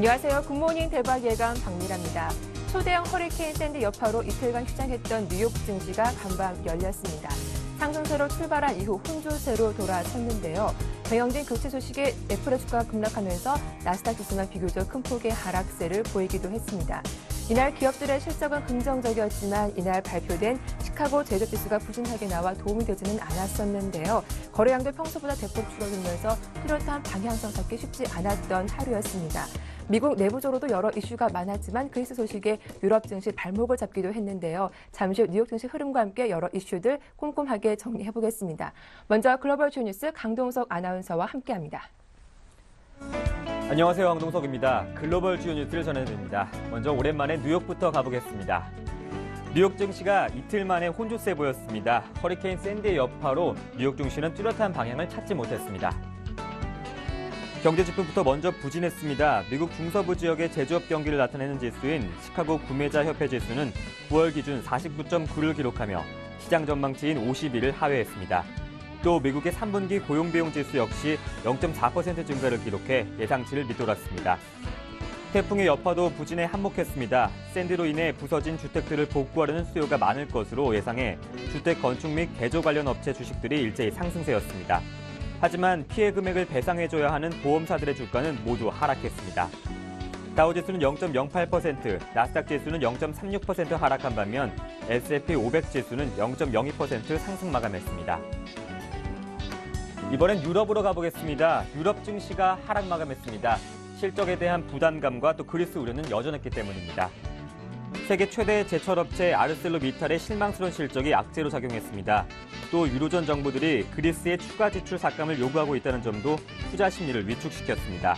안녕하세요. 굿모닝 대박 예감 박미라입니다. 초대형 허리케인 샌디 여파로 이틀간 휴장했던 뉴욕 증시가 간밤 열렸습니다. 상승세로 출발한 이후 혼조세로 돌아섰는데요. 경영진 교체 소식에 애플의 주가가 급락하면서 나스닥 지수만 비교적 큰 폭의 하락세를 보이기도 했습니다. 이날 기업들의 실적은 긍정적이었지만 이날 발표된 시카고 제조지수가 부진하게 나와 도움이 되지는 않았었는데요. 거래량도 평소보다 대폭 줄어들면서 뚜렷한 방향성 잡기 쉽지 않았던 하루였습니다. 미국 내부적으로도 여러 이슈가 많았지만 그리스 소식에 유럽 증시 발목을 잡기도 했는데요. 잠시 후 뉴욕 증시 흐름과 함께 여러 이슈들 꼼꼼하게 정리해보겠습니다. 먼저 글로벌 주요 뉴스 강동석 아나운서와 함께합니다. 안녕하세요. 강동석입니다. 글로벌 주요 뉴스를 전해드립니다. 먼저 오랜만에 뉴욕부터 가보겠습니다. 뉴욕 증시가 이틀 만에 혼조세 보였습니다. 허리케인 샌디의 여파로 뉴욕 증시는 뚜렷한 방향을 찾지 못했습니다. 경제지표부터 먼저 부진했습니다. 미국 중서부 지역의 제조업 경기를 나타내는 지수인 시카고 구매자협회 지수는 9월 기준 49.9를 기록하며 시장 전망치인 51을 하회했습니다. 또 미국의 3분기 고용비용 지수 역시 0.4% 증가를 기록해 예상치를 밑돌았습니다. 태풍의 여파도 부진에 한몫했습니다. 샌디로 인해 부서진 주택들을 복구하려는 수요가 많을 것으로 예상해 주택 건축 및 개조 관련 업체 주식들이 일제히 상승세였습니다. 하지만 피해 금액을 배상해줘야 하는 보험사들의 주가는 모두 하락했습니다. 다우지수는 0.08%, 나스닥 지수는 0.36% 하락한 반면 S&P 500 지수는 0.02% 상승 마감했습니다. 이번엔 유럽으로 가보겠습니다. 유럽 증시가 하락 마감했습니다. 실적에 대한 부담감과 또 그리스 우려는 여전했기 때문입니다. 세계 최대 제철업체 아르셀로미탈의 실망스러운 실적이 악재로 작용했습니다. 또 유로존 정부들이 그리스의 추가 지출 삭감을 요구하고 있다는 점도 투자 심리를 위축시켰습니다.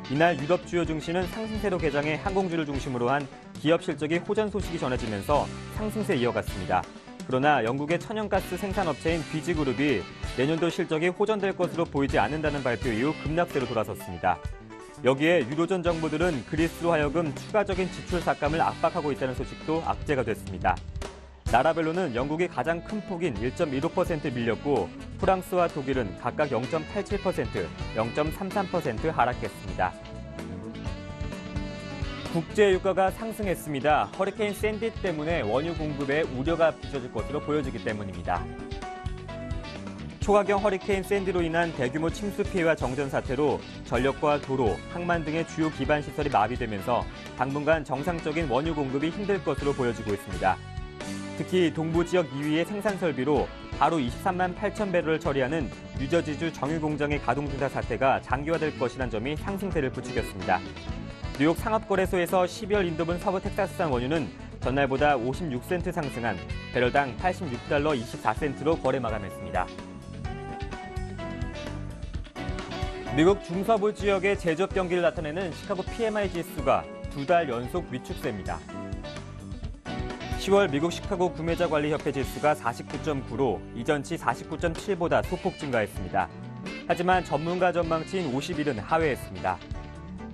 이날 유럽 주요 증시는 상승세로 개장해 항공주를 중심으로 한 기업 실적이 호전 소식이 전해지면서 상승세 이어갔습니다. 그러나 영국의 천연가스 생산업체인 비지그룹이 내년도 실적이 호전될 것으로 보이지 않는다는 발표 이후 급락세로 돌아섰습니다. 여기에 유로존 정부들은 그리스로 하여금 추가적인 지출 삭감을 압박하고 있다는 소식도 악재가 됐습니다. 나라별로는 영국이 가장 큰 폭인 1.15% 밀렸고 프랑스와 독일은 각각 0.87%, 0.33% 하락했습니다. 국제 유가가 상승했습니다. 허리케인 샌디 때문에 원유 공급에 우려가 빚어질 것으로 보여지기 때문입니다. 초강경 허리케인 샌디로 인한 대규모 침수 피해와 정전 사태로 전력과 도로, 항만 등의 주요 기반 시설이 마비되면서 당분간 정상적인 원유 공급이 힘들 것으로 보여지고 있습니다. 특히 동부 지역 2위의 생산 설비로 하루 23만 8천 배럴을 처리하는 뉴저지주 정유 공장의 가동 중단 사태가 장기화될 것이란 점이 상승세를 부추겼습니다. 뉴욕 상업거래소에서 12월 인도분 서부 텍사스산 원유는 전날보다 56센트 상승한 배럴당 86달러 24센트로 거래 마감했습니다. 미국 중서부 지역의 제조업 경기를 나타내는 시카고 PMI 지수가 2달 연속 위축세입니다. 10월 미국 시카고 구매자관리협회 지수가 49.9로 이전치 49.7보다 소폭 증가했습니다. 하지만 전문가 전망치인 51은 하회했습니다.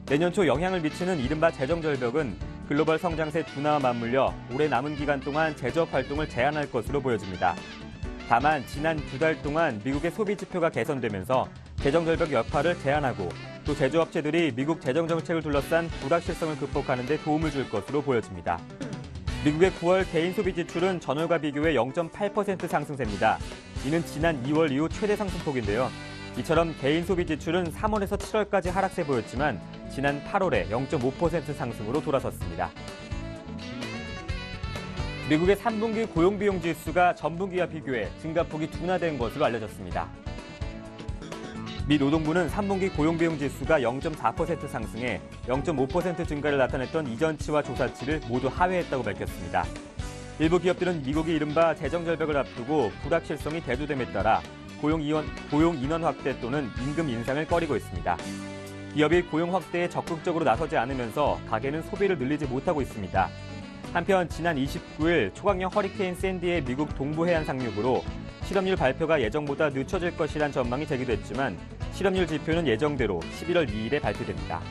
내년 초 영향을 미치는 이른바 재정절벽은 글로벌 성장세 둔화와 맞물려 올해 남은 기간 동안 제조업 활동을 제한할 것으로 보여집니다. 다만 지난 2달 동안 미국의 소비 지표가 개선되면서 재정절벽 여파를 제한하고 또 제조업체들이 미국 재정정책을 둘러싼 불확실성을 극복하는 데 도움을 줄 것으로 보여집니다. 미국의 9월 개인 소비 지출은 전월과 비교해 0.8% 상승세입니다. 이는 지난 2월 이후 최대 상승폭인데요. 이처럼 개인 소비 지출은 3월에서 7월까지 하락세 보였지만 지난 8월에 0.5% 상승으로 돌아섰습니다. 미국의 3분기 고용비용 지수가 전분기와 비교해 증가폭이 둔화된 것으로 알려졌습니다. 미 노동부는 3분기 고용비용 지수가 0.4% 상승해 0.5% 증가를 나타냈던 이전치와 조사치를 모두 하회했다고 밝혔습니다. 일부 기업들은 미국이 이른바 재정절벽을 앞두고 불확실성이 대두됨에 따라 고용 인원 확대 또는 임금 인상을 꺼리고 있습니다. 기업이 고용 확대에 적극적으로 나서지 않으면서 가계는 소비를 늘리지 못하고 있습니다. 한편 지난 29일 초강경 허리케인 샌디의 미국 동부 해안 상륙으로 실업률 발표가 예정보다 늦춰질 것이란 전망이 제기됐지만 실업률 지표는 예정대로 11월 2일에 발표됩니다.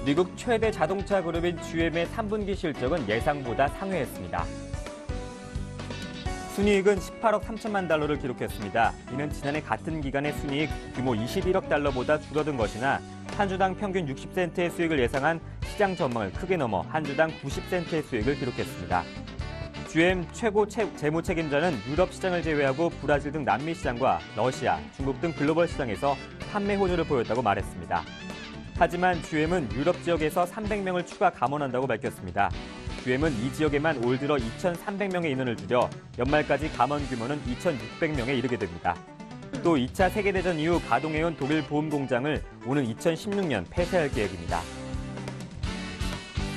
미국 최대 자동차 그룹인 GM의 3분기 실적은 예상보다 상회했습니다. 순이익은 18억 3천만 달러를 기록했습니다. 이는 지난해 같은 기간의 순이익 규모 21억 달러보다 줄어든 것이나 한 주당 평균 60센트의 수익을 예상한 시장 전망을 크게 넘어 한 주당 90센트의 수익을 기록했습니다. GM 최고 재무 책임자는 유럽 시장을 제외하고 브라질 등 남미 시장과 러시아, 중국 등 글로벌 시장에서 판매 호조를 보였다고 말했습니다. 하지만 GM은 유럽 지역에서 300명을 추가 감원한다고 밝혔습니다. GM은 이 지역에만 올 들어 2,300명의 인원을 줄여 연말까지 감원 규모는 2,600명에 이르게 됩니다. 또 2차 세계대전 이후 가동해온 독일 보험 공장을 오는 2016년 폐쇄할 계획입니다.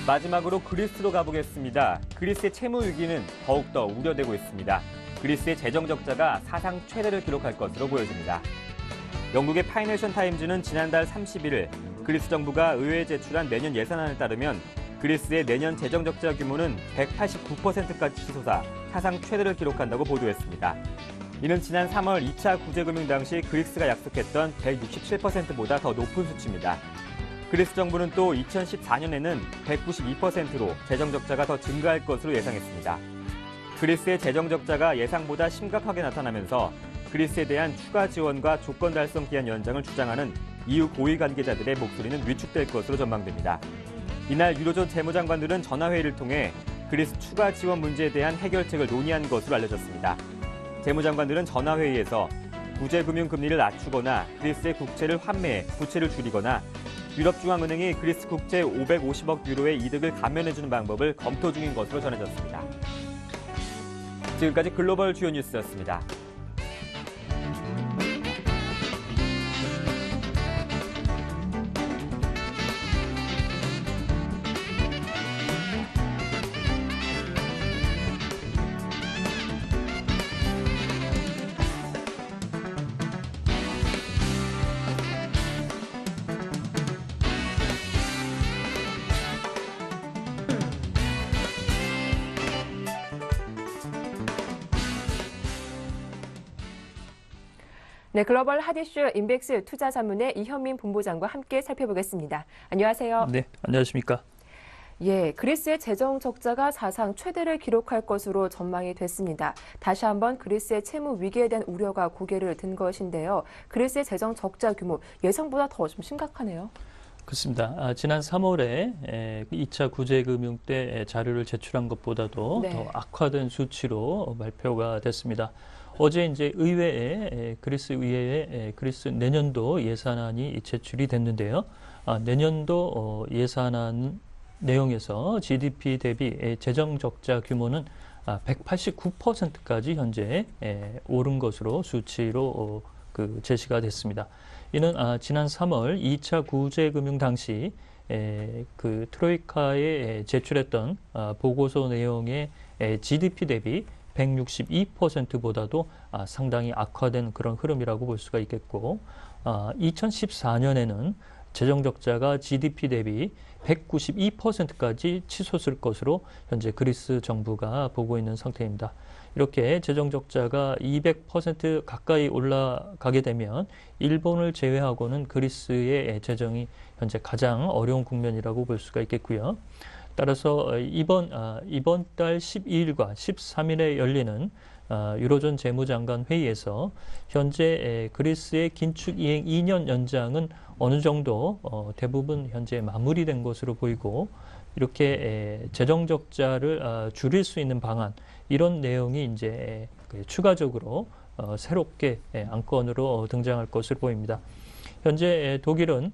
마지막으로 그리스로 가보겠습니다. 그리스의 채무 위기는 더욱더 우려되고 있습니다. 그리스의 재정 적자가 사상 최대를 기록할 것으로 보여집니다. 영국의 파이낸셜 타임즈는 지난달 31일 그리스 정부가 의회에 제출한 내년 예산안에 따르면 그리스의 내년 재정 적자 규모는 189%까지 치솟아 사상 최대를 기록한다고 보도했습니다. 이는 지난 3월 2차 구제금융 당시 그리스가 약속했던 167%보다 더 높은 수치입니다. 그리스 정부는 또 2014년에는 192%로 재정 적자가 더 증가할 것으로 예상했습니다. 그리스의 재정 적자가 예상보다 심각하게 나타나면서 그리스에 대한 추가 지원과 조건 달성 기한 연장을 주장하는 EU 고위 관계자들의 목소리는 위축될 것으로 전망됩니다. 이날 유로존 재무장관들은 전화회의를 통해 그리스 추가 지원 문제에 대한 해결책을 논의한 것으로 알려졌습니다. 재무장관들은 전화회의에서 구제금융금리를 낮추거나 그리스의 국채를 환매해 부채를 줄이거나 유럽중앙은행이 그리스 국채 550억 유로의 이득을 감면해주는 방법을 검토 중인 것으로 전해졌습니다. 지금까지 글로벌 주요 뉴스였습니다. 네, 글로벌 핫이슈 인백스 투자자문의 이현민 본부장과 함께 살펴보겠습니다. 안녕하세요. 네, 안녕하십니까. 예, 그리스의 재정 적자가 사상 최대를 기록할 것으로 전망이 됐습니다. 다시 한번 그리스의 채무 위기에 대한 우려가 고개를 든 것인데요. 그리스의 재정 적자 규모 예상보다 더 좀 심각하네요. 그렇습니다. 지난 3월에 2차 구제금융 때 자료를 제출한 것보다도 네. 더 악화된 수치로 발표가 됐습니다. 어제 이제 의회에 그리스 의회에 그리스 내년도 예산안이 제출이 됐는데요. 내년도 예산안 내용에서 GDP 대비 재정 적자 규모는 189%까지 현재 오른 것으로 수치로 제시가 됐습니다. 이는 지난 3월 2차 구제금융 당시 그 트로이카에 제출했던 보고서 내용의 GDP 대비 162%보다도 상당히 악화된 그런 흐름이라고 볼 수가 있겠고 2014년에는 재정 적자가 GDP 대비 192%까지 치솟을 것으로 현재 그리스 정부가 보고 있는 상태입니다. 이렇게 재정 적자가 200% 가까이 올라가게 되면 일본을 제외하고는 그리스의 재정이 현재 가장 어려운 국면이라고 볼 수가 있겠고요. 따라서 이번 달 12일과 13일에 열리는 유로존 재무장관 회의에서 현재 그리스의 긴축 이행 2년 연장은 어느 정도 대부분 현재 마무리된 것으로 보이고 이렇게 재정 적자를 줄일 수 있는 방안 이런 내용이 이제 추가적으로 새롭게 안건으로 등장할 것으로 보입니다. 현재 독일은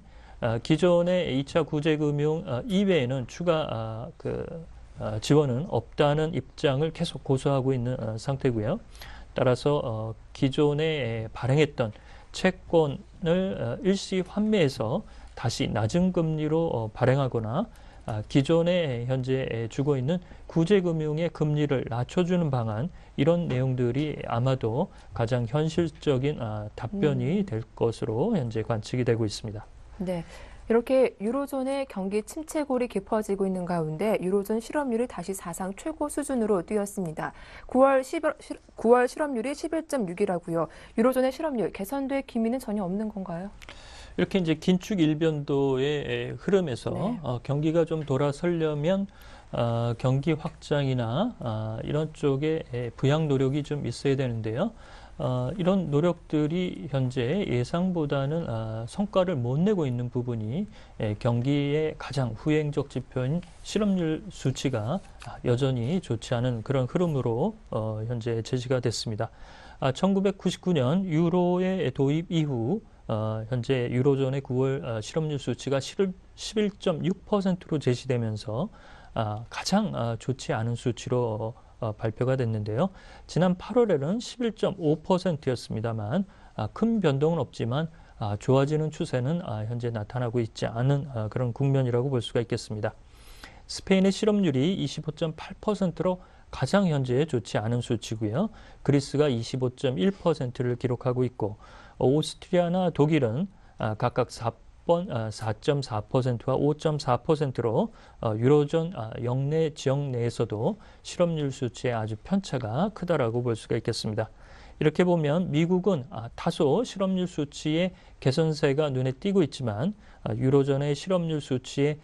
기존의 2차 구제금융 이외에는 추가 지원은 없다는 입장을 계속 고수하고 있는 상태고요. 따라서 기존에 발행했던 채권을 일시 환매해서 다시 낮은 금리로 발행하거나 기존에 현재 주고 있는 구제금융의 금리를 낮춰주는 방안 이런 내용들이 아마도 가장 현실적인 답변이 될 것으로 현재 관측이 되고 있습니다. 네, 이렇게 유로존의 경기 침체골이 깊어지고 있는 가운데 유로존 실업률이 다시 사상 최고 수준으로 뛰었습니다. 9월 실업률이 11.6이라고요. 유로존의 실업률 개선될 기미는 전혀 없는 건가요? 이렇게 이제 긴축 일변도의 흐름에서 네. 경기가 좀 돌아서려면 경기 확장이나 이런 쪽에 부양 노력이 좀 있어야 되는데요. 이런 노력들이 현재 예상보다는 성과를 못 내고 있는 부분이 경기의 가장 후행적 지표인 실업률 수치가 여전히 좋지 않은 그런 흐름으로 현재 제시가 됐습니다. 1999년 유로의 도입 이후 현재 유로존의 9월 실업률 수치가 11.6%로 제시되면서 가장 좋지 않은 수치로 발표가 됐는데요. 지난 8월에는 11.5%였습니다만 큰 변동은 없지만 좋아지는 추세는 현재 나타나고 있지 않은 그런 국면이라고 볼 수가 있겠습니다. 스페인의 실업률이 25.8%로 가장 현재 좋지 않은 수치고요. 그리스가 25.1%를 기록하고 있고 오스트리아나 독일은 각각 4.4%와 5.4%로 유로존 영내 지역 내에서도 실업률 수치의 아주 편차가 크다라고 볼 수가 있겠습니다. 이렇게 보면 미국은 다소 실업률 수치의 개선세가 눈에 띄고 있지만 유로존의 실업률 수치의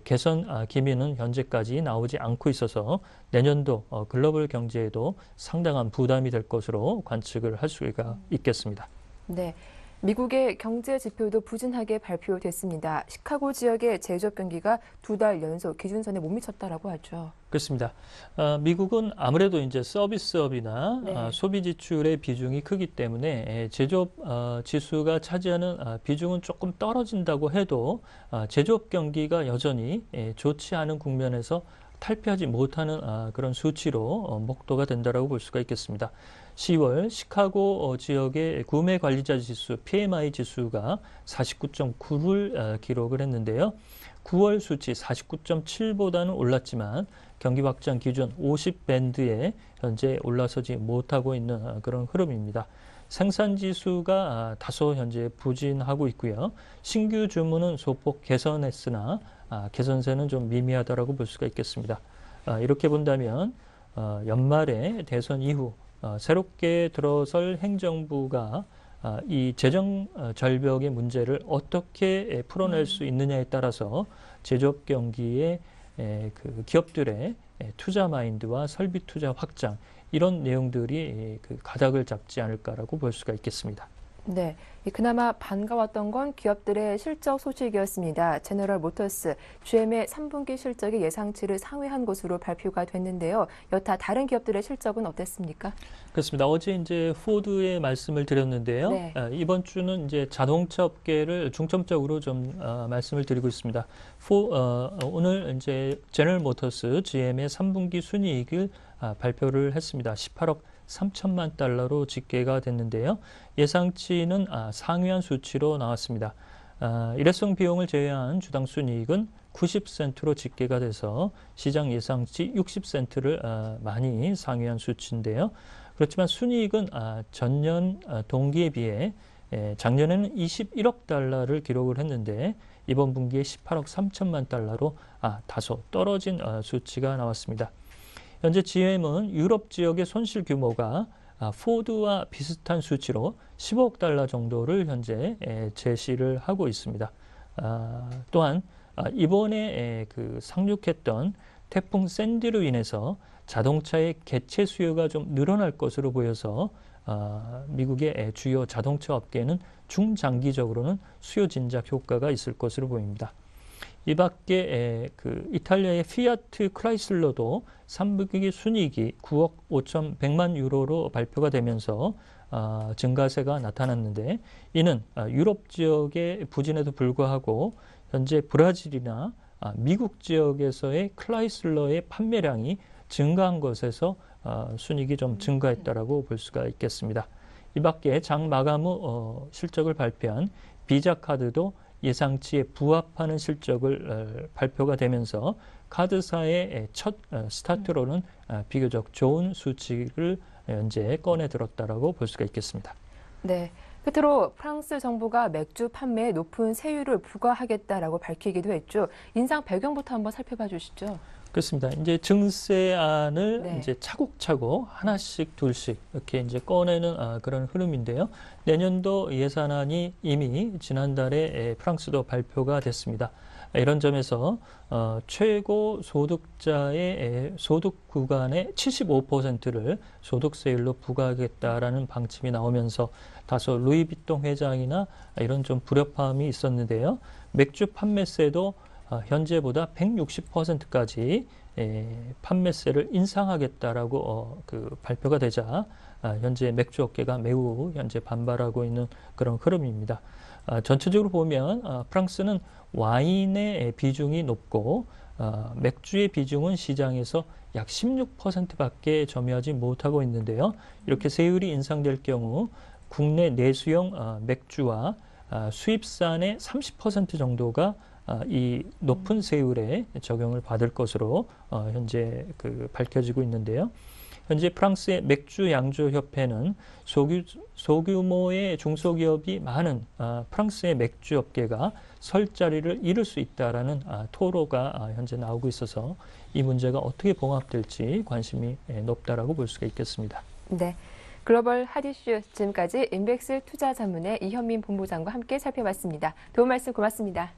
개선 기미는 현재까지 나오지 않고 있어서 내년도 글로벌 경제에도 상당한 부담이 될 것으로 관측을 할 수가 있겠습니다. 네. 미국의 경제 지표도 부진하게 발표됐습니다. 시카고 지역의 제조업 경기가 2달 연속 기준선에 못 미쳤다라고 하죠. 그렇습니다. 미국은 아무래도 이제 서비스업이나 네. 소비 지출의 비중이 크기 때문에 제조업 지수가 차지하는 비중은 조금 떨어진다고 해도 제조업 경기가 여전히 좋지 않은 국면에서 탈피하지 못하는 그런 수치로 목도가 된다라고 볼 수가 있겠습니다. 10월 시카고 지역의 구매 관리자 지수 PMI 지수가 49.9를 기록을 했는데요. 9월 수치 49.7보다는 올랐지만 경기 확장 기준 50밴드에 현재 올라서지 못하고 있는 그런 흐름입니다. 생산 지수가 다소 현재 부진하고 있고요. 신규 주문은 소폭 개선했으나 개선세는 좀 미미하다라고 볼 수가 있겠습니다. 이렇게 본다면 연말에 대선 이후 새롭게 들어설 행정부가 이 재정 절벽의 문제를 어떻게 풀어낼 수 있느냐에 따라서 제조업 경기의 그 기업들의 투자 마인드와 설비 투자 확장 이런 내용들이 그 가닥을 잡지 않을까라고 볼 수가 있겠습니다. 네, 그나마 반가웠던 건 기업들의 실적 소식이었습니다. 제너럴 모터스, GM의 3분기 실적이 예상치를 상회한 것으로 발표가 됐는데요. 여타 다른 기업들의 실적은 어땠습니까? 그렇습니다. 어제 이제 포드의 말씀을 드렸는데요. 네. 이번 주는 이제 자동차 업계를 중점적으로 좀 말씀을 드리고 있습니다. 오늘 이제 제너럴 모터스 GM의 3분기 순이익을 발표를 했습니다. 18억 3천만 달러로 집계가 됐는데요. 예상치는 상회한 수치로 나왔습니다. 일회성 비용을 제외한 주당 순이익은 90센트로 집계가 돼서 시장 예상치 60센트를 많이 상회한 수치인데요. 그렇지만 순이익은 전년 동기에 비해 작년에는 21억 달러를 기록을 했는데 이번 분기에 18억 3천만 달러로 다소 떨어진 수치가 나왔습니다. 현재 GM은 유럽 지역의 손실 규모가 포드와 비슷한 수치로 15억 달러 정도를 현재 제시를 하고 있습니다. 또한 이번에 그 상륙했던 태풍 샌디로 인해서 자동차의 개체 수요가 좀 늘어날 것으로 보여서 미국의 주요 자동차 업계는 중장기적으로는 수요 진작 효과가 있을 것으로 보입니다. 이 밖에 그 이탈리아의 피아트 크라이슬러도 3분기 순이익이 9억 5,100만 유로로 발표가 되면서 증가세가 나타났는데 이는 유럽 지역의 부진에도 불구하고 현재 브라질이나 미국 지역에서의 크라이슬러의 판매량이 증가한 것에서 순이익이 좀 증가했다라고 볼 수가 있겠습니다. 이 밖에 장 마감 후 실적을 발표한 비자카드도 예상치에 부합하는 실적을 발표가 되면서 카드사의 첫 스타트로는 비교적 좋은 수치를 현재 꺼내 들었다라고 볼 수가 있겠습니다. 네. 끝으로 프랑스 정부가 맥주 판매에 높은 세율을 부과하겠다라고 밝히기도 했죠. 인상 배경부터 한번 살펴봐 주시죠. 그렇습니다. 이제 증세안을 네. 이제 차곡차곡 하나씩 둘씩 이렇게 이제 꺼내는 그런 흐름인데요. 내년도 예산안이 이미 지난달에 프랑스도 발표가 됐습니다. 이런 점에서 최고 소득자의 소득 구간의 75%를 소득세율로 부과하겠다라는 방침이 나오면서 다소 루이비통 회장이나 이런 좀 불협화음이 있었는데요. 맥주 판매세도 현재보다 160%까지 판매세를 인상하겠다라고 발표가 되자 현재 맥주 업계가 매우 현재 반발하고 있는 그런 흐름입니다. 전체적으로 보면 프랑스는 와인의 비중이 높고 맥주의 비중은 시장에서 약 16%밖에 점유하지 못하고 있는데요. 이렇게 세율이 인상될 경우 국내 내수용 맥주와 수입산의 30% 정도가 이 높은 세율에 적용을 받을 것으로 현재 밝혀지고 있는데요. 현재 프랑스의 맥주 양조 협회는 소규모의 중소기업이 많은 프랑스의 맥주 업계가 설 자리를 잃을 수 있다라는 토로가 현재 나오고 있어서 이 문제가 어떻게 봉합될지 관심이 높다라고 볼 수가 있겠습니다. 네. 글로벌 핫이슈 지금까지 인백스 투자 전문의 이현민 본부장과 함께 살펴봤습니다. 도움 말씀 고맙습니다.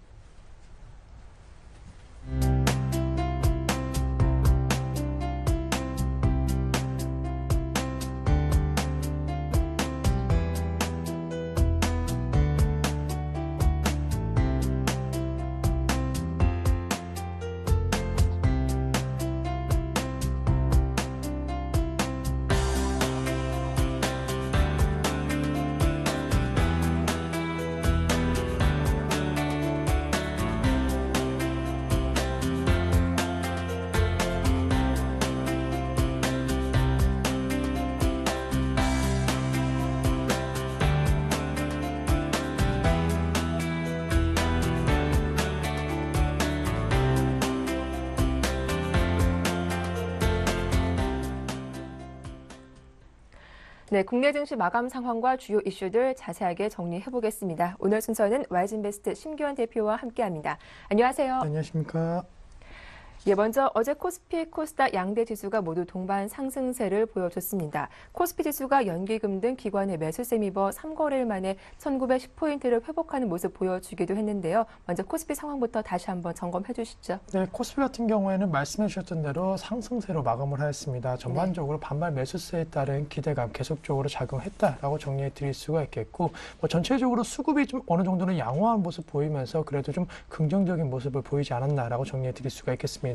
네, 국내 증시 마감 상황과 주요 이슈들 자세하게 정리해 보겠습니다. 오늘 순서는 와이즈인베스트 심기원 대표와 함께합니다. 안녕하세요. 안녕하십니까. 예, 먼저 어제 코스피, 코스닥 양대 지수가 모두 동반 상승세를 보여줬습니다. 코스피 지수가 연기금 등 기관의 매수세 입어 3거래일 만에 1910포인트를 회복하는 모습 보여주기도 했는데요. 먼저 코스피 상황부터 다시 한번 점검해 주시죠. 네, 코스피 같은 경우에는 말씀해 주셨던 대로 상승세로 마감을 하였습니다. 전반적으로 반발 매수세에 따른 기대감 계속적으로 작용했다라고 정리해 드릴 수가 있겠고, 전체적으로 수급이 좀 어느 정도는 양호한 모습 보이면서 그래도 좀 긍정적인 모습을 보이지 않았나라고 정리해 드릴 수가 있겠습니다.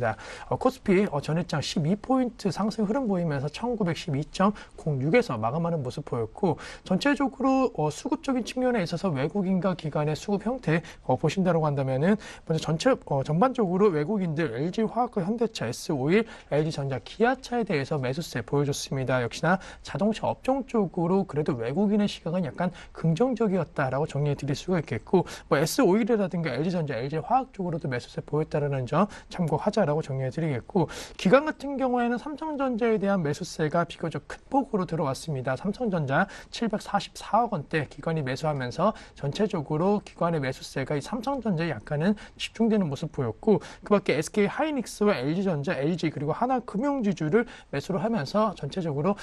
코스피 전일장 12포인트 상승 흐름 보이면서 1912.06에서 마감하는 모습 보였고, 전체적으로 수급적인 측면에 있어서 외국인과 기관의 수급 형태 보신다고 한다면은 먼저 전반적으로 외국인들 LG화학과 현대차, S-오일, LG전자, 기아차에 대해서 매수세 보여줬습니다. 역시나 자동차 업종 쪽으로 그래도 외국인의 시각은 약간 긍정적이었다라고 정리해 드릴 수가 있겠고, S-오일이라든가 LG전자, LG화학 쪽으로도 매수세 보였다라는 점 참고하자 라고 정리해 드리겠고, 기관 같은 경우에는 삼성전자에 대한 매수세가 비교적 큰 폭으로 들어왔습니다. 삼성전자 744억 원대 기관이 매수하면서 전체적으로 기관의 매수세가 이 삼성전자에 약간은 집중되는 모습 보였고, 그 밖에 SK하이닉스와 LG전자, LG 그리고 하나금융지주를 매수를 하면서 전체적으로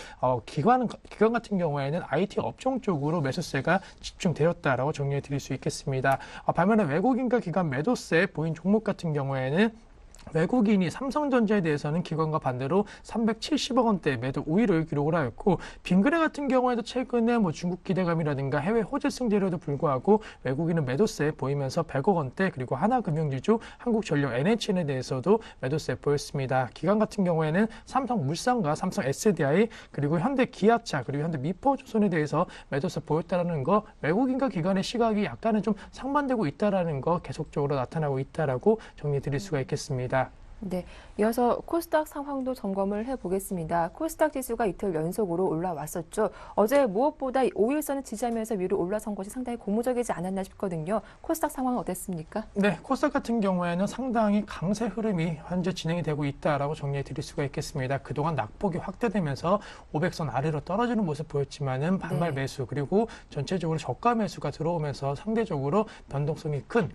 기관 같은 경우에는 IT 업종 쪽으로 매수세가 집중되었다라고 정리해 드릴 수 있겠습니다. 반면에 외국인과 기관 매도세 보인 종목 같은 경우에는 외국인이 삼성전자에 대해서는 기관과 반대로 370억 원대 매도 우위를 기록을 하였고, 빙그레 같은 경우에도 최근에 중국 기대감이라든가 해외 호재 승제로도 불구하고 외국인은 매도세 보이면서 100억 원대, 그리고 하나금융지주, 한국전력, NHN에 대해서도 매도세 보였습니다. 기관 같은 경우에는 삼성물산과 삼성 SDI, 그리고 현대 기아차, 그리고 현대 미포조선에 대해서 매도세 보였다라는 거, 외국인과 기관의 시각이 약간은 좀 상반되고 있다라는 거 계속적으로 나타나고 있다라고 정리해 드릴 수가 있겠습니다. 네, 이어서 코스닥 상황도 점검을 해보겠습니다. 코스닥 지수가 이틀 연속으로 올라왔었죠. 어제 무엇보다 5일선을 지지하면서 위로 올라선 것이 상당히 고무적이지 않았나 싶거든요. 코스닥 상황은 어땠습니까? 네, 코스닥 같은 경우에는 상당히 강세 흐름이 현재 진행이 되고 있다라고 정리해 드릴 수가 있겠습니다. 그동안 낙폭이 확대되면서 500선 아래로 떨어지는 모습 보였지만은 반발 매수, 그리고 전체적으로 저가 매수가 들어오면서 상대적으로 변동성이 큰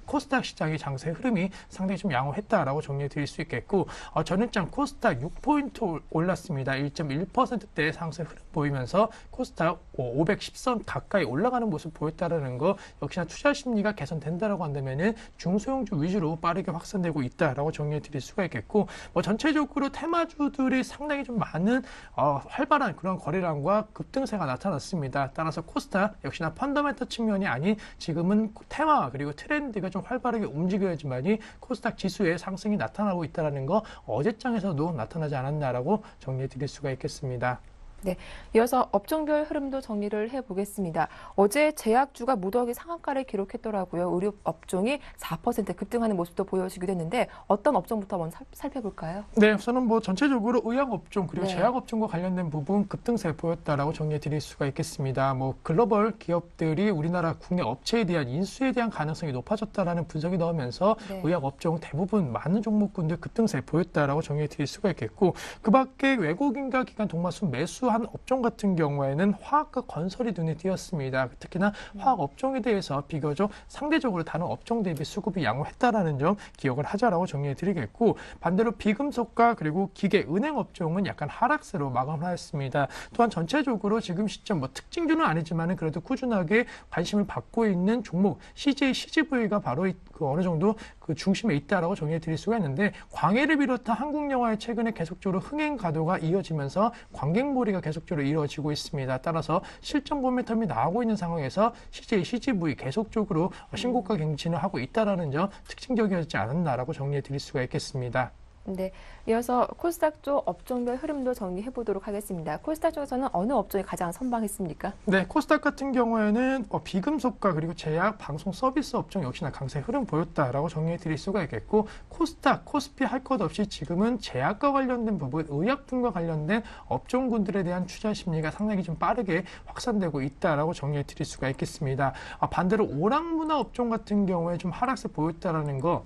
코스닥 시장의 장세 흐름이 상당히 좀 양호했다라고 정리해 드릴 수 있겠고 전일장 코스닥 6포인트 올랐습니다. 1.1%대 상승 흐름 보이면서 코스닥 510선 가까이 올라가는 모습 보였다라는 거 역시나 투자 심리가 개선된다라고 한다면은 중소형주 위주로 빠르게 확산되고 있다라고 정리해 드릴 수가 있겠고 전체적으로 테마주들이 상당히 좀 많은 활발한 그런 거래량과 급등세가 나타났습니다. 따라서 코스닥 역시나 펀더멘털 측면이 아닌 지금은 테마 그리고 트렌드가 좀 활발하게 움직여야지만이 코스닥 지수의 상승이 나타나고 있다는 거 어제장에서도 나타나지 않았나라고 정리해 드릴 수가 있겠습니다. 네, 이어서 업종별 흐름도 정리를 해보겠습니다. 어제 제약주가 무더기 상한가를 기록했더라고요. 의료 업종이 4% 급등하는 모습도 보여지기도 했는데 어떤 업종부터 먼저 살펴볼까요? 네, 우선은 전체적으로 의약 업종 그리고 네. 제약 업종과 관련된 부분 급등세 보였다라고 정리해 드릴 수가 있겠습니다. 글로벌 기업들이 우리나라 국내 업체에 대한 인수에 대한 가능성이 높아졌다라는 분석이 나오면서 네. 의약 업종 대부분 많은 종목군들 급등세 보였다라고 정리해 드릴 수가 있겠고 그밖에 외국인과 기관 동반수 매수한 업종 같은 경우에는 화학과 건설이 눈에 띄었습니다. 특히나 화학 업종에 대해서 비교적 상대적으로 다른 업종 대비 수급이 양호했다라는 점 기억을 하자라고 정리해 드리겠고 반대로 비금속과 그리고 기계, 은행 업종은 약간 하락세로 마감하였습니다. 또한 전체적으로 지금 시점 특징주는 아니지만 그래도 꾸준하게 관심을 받고 있는 종목 CJ, CGV가 바로 어느 정도 그 중심에 있다라고 정리해 드릴 수가 있는데 광해를 비롯한 한국 영화의 최근에 계속적으로 흥행 가도가 이어지면서 관객몰이가 계속적으로 이루어지고 있습니다. 따라서 실적 모멘텀이 나오고 있는 상황에서 CJ, CGV 계속적으로 신고가 갱신을 하고 있다라는 점 특징적이었지 않았나라고 정리해 드릴 수가 있겠습니다. 네, 이어서 코스닥 쪽 업종별 흐름도 정리해 보도록 하겠습니다. 코스닥 쪽에서는 어느 업종이 가장 선방했습니까? 네, 코스닥 같은 경우에는 비금속과 그리고 제약, 방송 서비스 업종 역시나 강세 흐름 보였다라고 정리해 드릴 수가 있겠고 코스닥, 코스피 할 것 없이 지금은 제약과 관련된 부분, 의약품과 관련된 업종군들에 대한 투자 심리가 상당히 좀 빠르게 확산되고 있다라고 정리해 드릴 수가 있겠습니다. 반대로 오락문화 업종 같은 경우에 좀 하락세 보였다라는 거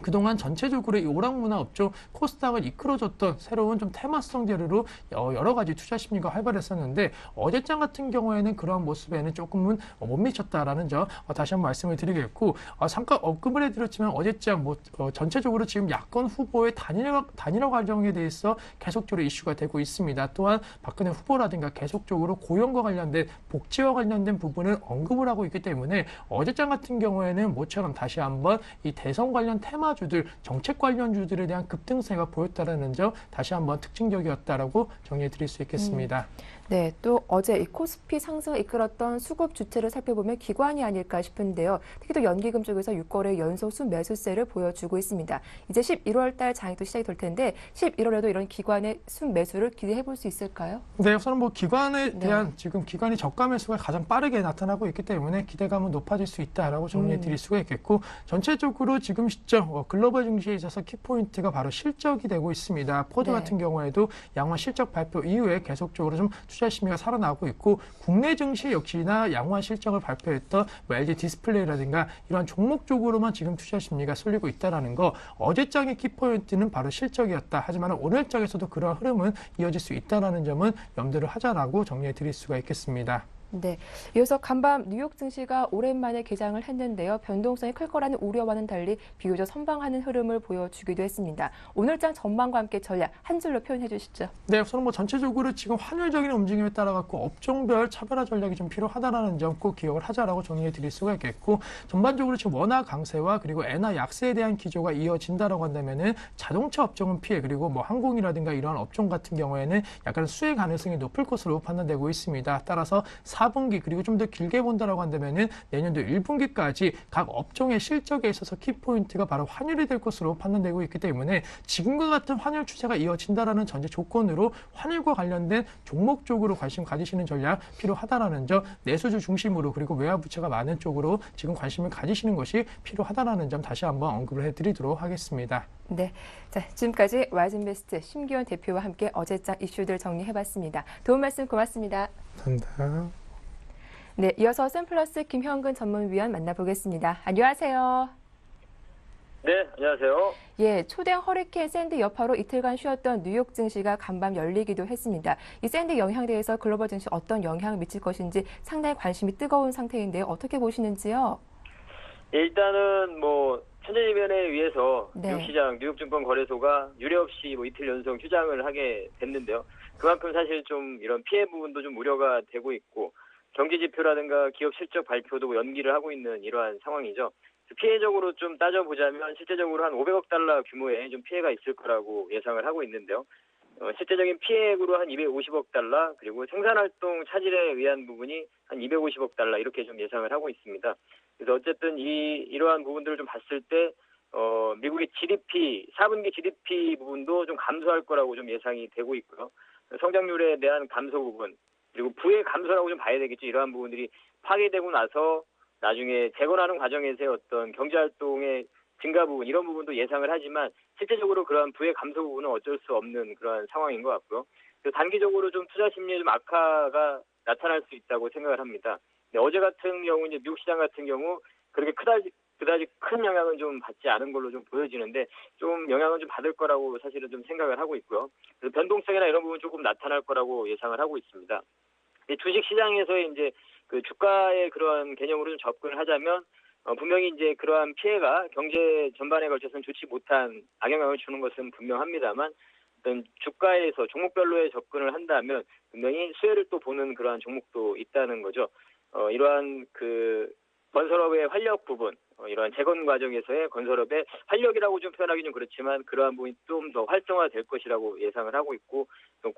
그동안 전체적으로 이 오락문화 업종 코스닥을 이끌어줬던 새로운 좀 테마성 재료로 여러 가지 투자 심리가 활발했었는데 어제장 같은 경우에는 그러한 모습에는 조금은 못 미쳤다라는 점 다시 한번 말씀을 드리겠고 잠깐 언급을 해드렸지만 어제장 전체적으로 지금 야권 후보의 단일화 과정에 대해서 계속적으로 이슈가 되고 있습니다. 또한 박근혜 후보라든가 계속적으로 고용과 관련된 복지와 관련된 부분을 언급을 하고 있기 때문에 어제장 같은 경우에는 모처럼 다시 한번 이 대선 관련 테마주들, 정책 관련주들에 대한 급등세가 보였다는 점 다시 한번 특징적이었다라고 정리해 드릴 수 있겠습니다. 네, 또 어제 이 코스피 상승을 이끌었던 수급 주체를 살펴보면 기관이 아닐까 싶은데요. 특히 또 연기금 쪽에서 6거래 연속 순매수세를 보여주고 있습니다. 이제 11월 달 장이 또 시작이 될 텐데 11월에도 이런 기관의 순매수를 기대해 볼 수 있을까요? 네, 우선은 기관에 대한 지금 기관이 저가 매수가 가장 빠르게 나타나고 있기 때문에 기대감은 높아질 수 있다라고 정리해 드릴 수가 있겠고 전체적으로 지금 시점 글로벌 증시에 있어서 키포인트가 바로 실적이 되고 있습니다. 포드 같은 경우에도 양화 실적 발표 이후에 계속적으로 좀 투자 심리가 살아나고 있고 국내 증시 역시나 양호한 실적을 발표했던 LG 디스플레이라든가 이런 종목 쪽으로만 지금 투자 심리가 쏠리고 있다는 거 어제장의 키포인트는 바로 실적이었다. 하지만 오늘장에서도 그런 흐름은 이어질 수 있다는 점은 염두를 하자라고 정리해 드릴 수가 있겠습니다. 네, 이어서 간밤 뉴욕 증시가 오랜만에 개장을 했는데요. 변동성이 클 거라는 우려와는 달리 비교적 선방하는 흐름을 보여주기도 했습니다. 오늘장 전망과 함께 전략 한 줄로 표현해 주시죠. 네, 우선 전체적으로 지금 환율적인 움직임에 따라 갖고 업종별 차별화 전략이 좀 필요하다라는 점 꼭 기억을 하자라고 정리해 드릴 수가 있겠고 전반적으로 지금 원화 강세와 그리고 엔화 약세에 대한 기조가 이어진다라고 한다면은 자동차 업종은 피해 그리고 항공이라든가 이러한 업종 같은 경우에는 약간 수혜 가능성이 높을 것으로 판단되고 있습니다. 따라서 4분기 그리고 좀 더 길게 본다라고 한다면은 내년도 1분기까지 각 업종의 실적에 있어서 키포인트가 바로 환율이 될 것으로 판단되고 있기 때문에 지금과 같은 환율 추세가 이어진다라는 전제 조건으로 환율과 관련된 종목 쪽으로 관심 가지시는 전략 필요하다라는 점 내수주 중심으로 그리고 외화 부채가 많은 쪽으로 지금 관심을 가지시는 것이 필요하다라는 점 다시 한번 언급을 해드리도록 하겠습니다. 네, 자 지금까지 와이즈인베스트 심기원 대표와 함께 어제장 이슈들 정리해봤습니다. 도움 말씀 고맙습니다. 감사합니다. 네, 이어서 샘플러스 김형근 전문위원 만나보겠습니다. 안녕하세요. 네, 안녕하세요. 예, 초대형 허리케인 샌디 여파로 이틀간 쉬었던 뉴욕 증시가 간밤 열리기도 했습니다. 이 샌디 영향에 대해서 글로벌 증시 어떤 영향을 미칠 것인지 상당히 관심이 뜨거운 상태인데요. 어떻게 보시는지요? 일단은 천재지변에 의해서 네. 뉴욕 시장, 뉴욕증권 거래소가 유례 없이 뭐 이틀 연속 휴장을 하게 됐는데요. 그만큼 사실 좀 이런 피해 부분도 좀 우려가 되고 있고 경기 지표라든가 기업 실적 발표도 연기를 하고 있는 이러한 상황이죠. 피해적으로 좀 따져보자면 실제적으로 한 500억 달러 규모의 좀 피해가 있을 거라고 예상을 하고 있는데요. 실제적인 피해액으로 한 250억 달러, 그리고 생산활동 차질에 의한 부분이 한 250억 달러 이렇게 좀 예상을 하고 있습니다. 그래서 어쨌든 이러한 부분들을 좀 봤을 때 미국의 GDP, 4분기 GDP 부분도 좀 감소할 거라고 좀 예상이 되고 있고요. 성장률에 대한 감소 부분, 그리고 부의 감소라고 좀 봐야 되겠죠. 이러한 부분들이 파괴되고 나서 나중에 재건하는 과정에서의 어떤 경제활동의 증가 부분, 이런 부분도 예상을 하지만 실제적으로 그러한 부의 감소 부분은 어쩔 수 없는 그러한 상황인 것 같고요. 그래서 단기적으로 좀 투자 심리에 좀 악화가 나타날 수 있다고 생각을 합니다. 어제 같은 경우 이제 미국 시장 같은 경우 그렇게 그다지 큰 영향은 좀 받지 않은 걸로 좀 보여지는데 좀 영향은 좀 받을 거라고 사실은 좀 생각을 하고 있고요. 그래서 변동성이나 이런 부분 조금 나타날 거라고 예상을 하고 있습니다. 주식 시장에서의 이제 그 주가의 그런 개념으로 좀 접근을 하자면 분명히 이제 그러한 피해가 경제 전반에 걸쳐서는 좋지 못한 악영향을 주는 것은 분명합니다만 어떤 주가에서 종목별로의 접근을 한다면 분명히 수혜를 또 보는 그러한 종목도 있다는 거죠. 이러한 그 건설업의 활력 부분, 이러한 재건 과정에서의 건설업의 활력이라고 좀 표현하기 좀 그렇지만 그러한 부분이 좀 더 활성화될 것이라고 예상을 하고 있고 또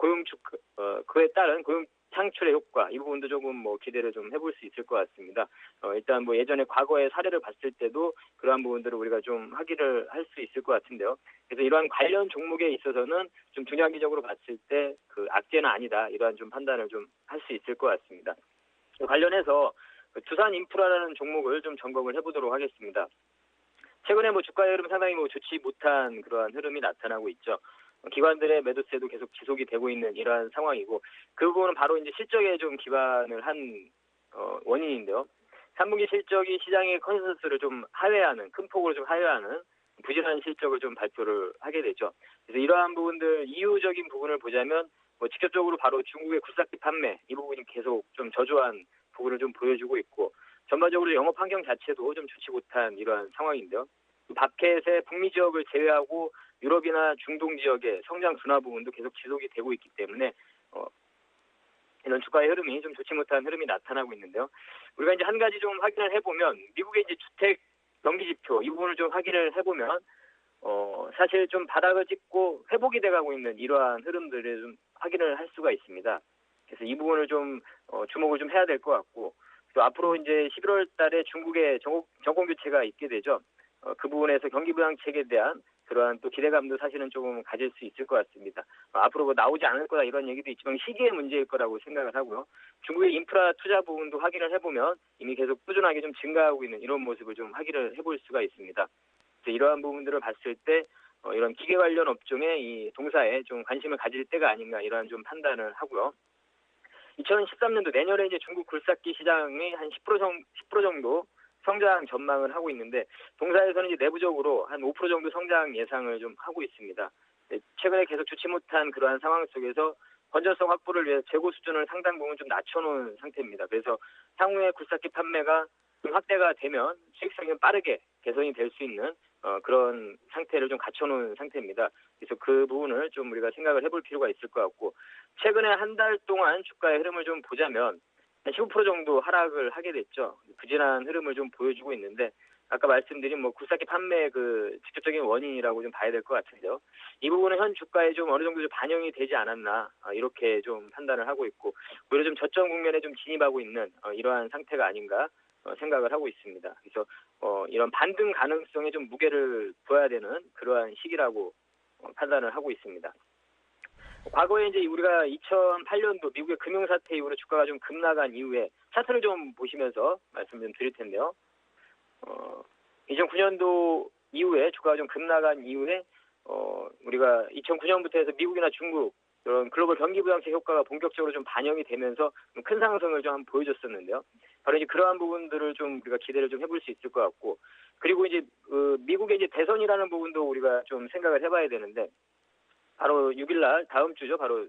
그에 따른 고용 창출의 효과 이 부분도 조금 뭐 기대를 좀 해볼 수 있을 것 같습니다. 일단 뭐 예전에 과거의 사례를 봤을 때도 그러한 부분들을 우리가 좀 확인을 할 수 있을 것 같은데요. 그래서 이러한 관련 종목에 있어서는 좀 중장기적으로 봤을 때 그 악재는 아니다 이러한 좀 판단을 좀 할 수 있을 것 같습니다. 관련해서 두산 인프라라는 종목을 좀 점검을 해보도록 하겠습니다. 최근에 뭐 주가의 흐름 상당히 뭐 좋지 못한 그러한 흐름이 나타나고 있죠. 기관들의 매도세도 계속 지속이 되고 있는 이러한 상황이고 그 부분은 바로 이제 실적에 좀 기반을 한 원인인데요. 3분기 실적이 시장의 컨센서스를 좀 하회하는 큰 폭으로 좀 하회하는 부진한 실적을 좀 발표를 하게 되죠. 그래서 이러한 부분들 이유적인 부분을 보자면 뭐 직접적으로 바로 중국의 굴삭기 판매 이 부분이 계속 좀 저조한 부분을 좀 보여주고 있고 전반적으로 영업 환경 자체도 좀 좋지 못한 이러한 상황인데요. 마켓의 북미 지역을 제외하고 유럽이나 중동 지역의 성장 둔화 부분도 계속 지속이 되고 있기 때문에 이런 주가의 흐름이 좀 좋지 못한 흐름이 나타나고 있는데요. 우리가 이제 한 가지 좀 확인을 해보면 미국의 이제 주택 경기 지표 이 부분을 좀 확인을 해보면 사실 좀 바닥을 찍고 회복이 돼가고 있는 이러한 흐름들을 좀 확인을 할 수가 있습니다. 그래서 이 부분을 좀 주목을 좀 해야 될 것 같고 또 앞으로 이제 11월 달에 중국의 정권 교체가 있게 되죠. 그 부분에서 경기 부양책에 대한 그러한 또 기대감도 사실은 조금 가질 수 있을 것 같습니다. 앞으로 뭐 나오지 않을 거다 이런 얘기도 있지만 시기의 문제일 거라고 생각을 하고요. 중국의 인프라 투자 부분도 확인을 해보면 이미 계속 꾸준하게 좀 증가하고 있는 이런 모습을 좀 확인을 해볼 수가 있습니다. 그래서 이러한 부분들을 봤을 때 이런 기계 관련 업종의 이 동사에 좀 관심을 가질 때가 아닌가 이러한 좀 판단을 하고요. 2013년도 내년에 이제 중국 굴삭기 시장이 한 10% 정도 성장 전망을 하고 있는데 동사에서는 이제 내부적으로 한 5% 정도 성장 예상을 좀 하고 있습니다. 최근에 계속 좋지 못한 그러한 상황 속에서 건전성 확보를 위해 재고 수준을 상당 부분 좀 낮춰놓은 상태입니다. 그래서 향후에 굴삭기 판매가 좀 확대가 되면 수익성이 빠르게 개선이 될 수 있는 그런 상태를 좀 갖춰놓은 상태입니다. 그래서 그 부분을 좀 우리가 생각을 해볼 필요가 있을 것 같고 최근에 한 달 동안 주가의 흐름을 좀 보자면 한 15% 정도 하락을 하게 됐죠. 부진한 흐름을 좀 보여주고 있는데 아까 말씀드린 뭐 굴삭기 판매 그 직접적인 원인이라고 좀 봐야 될 것 같은데요. 이 부분은 현 주가에 좀 어느 정도 좀 반영이 되지 않았나 이렇게 좀 판단을 하고 있고 오히려 좀 저점 국면에 좀 진입하고 있는 이러한 상태가 아닌가 생각을 하고 있습니다. 그래서 이런 반등 가능성에 좀 무게를 둬야 되는 그러한 시기라고 판단을 하고 있습니다. 과거에 이제 우리가 2008년도 미국의 금융사태 이후로 주가가 좀 급락한 이후에 차트를 좀 보시면서 말씀 좀 드릴 텐데요. 2009년도 이후에 주가가 좀 급락한 이후에 우리가 2009년부터 해서 미국이나 중국 그런 글로벌 경기 부양책 효과가 본격적으로 좀 반영이 되면서 큰 상승을 좀 한번 보여줬었는데요. 바로 이제 그러한 부분들을 좀 우리가 기대를 좀 해볼 수 있을 것 같고 그리고 이제 미국의 이제 대선이라는 부분도 우리가 좀 생각을 해봐야 되는데 바로 6일날 다음 주죠. 바로